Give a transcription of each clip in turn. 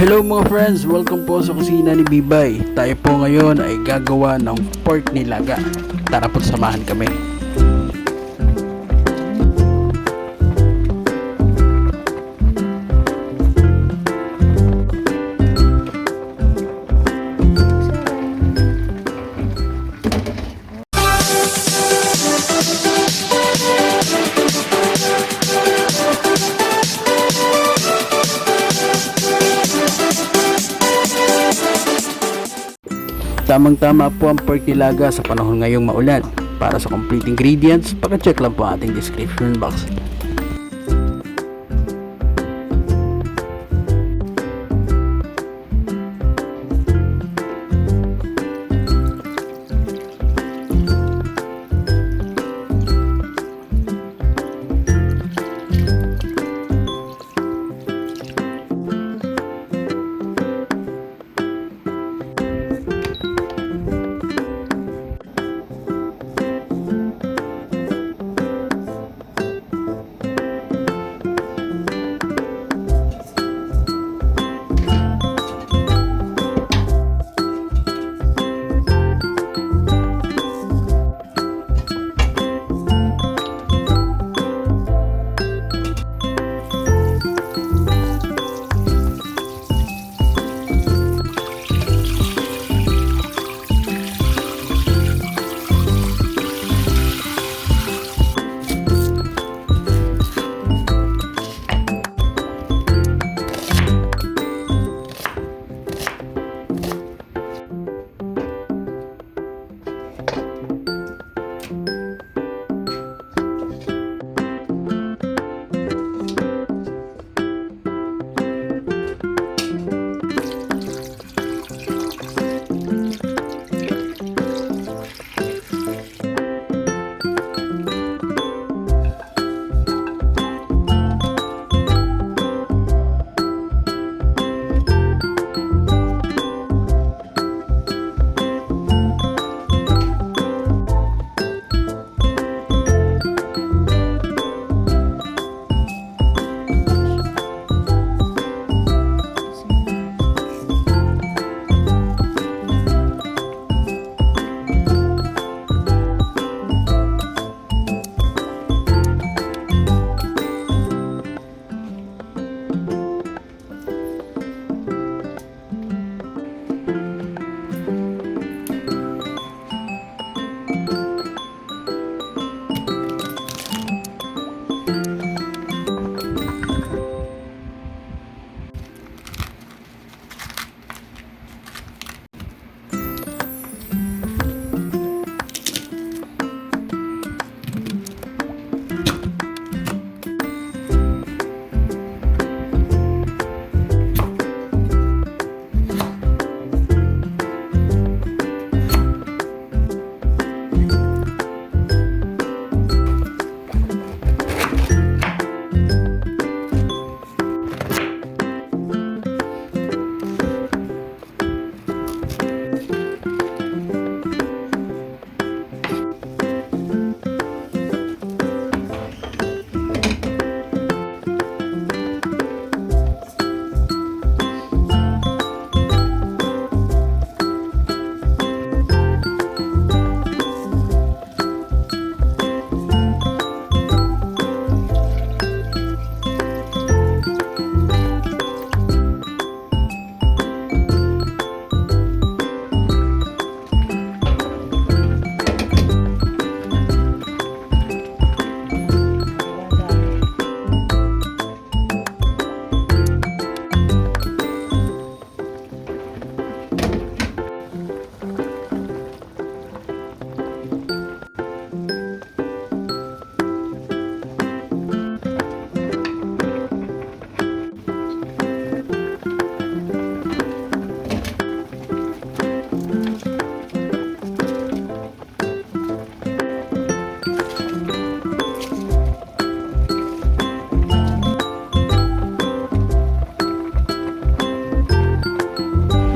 Hello mga friends! Welcome po sa kusina ni Bibay. Tayo po ngayon ay gagawa ng pork nilaga. Tara po, samahan kami. Tamang-tama po ang pork nilaga sa panahon ngayong maulan. Para sa complete ingredients, paki-check lang po ang ating description box.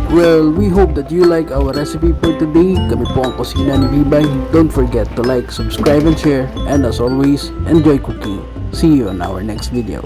Well, we hope that you like our recipe for today. Kami po ang kusina ni Bibay. Don't forget to like, subscribe, and share. And as always, enjoy cooking. See you on our next video.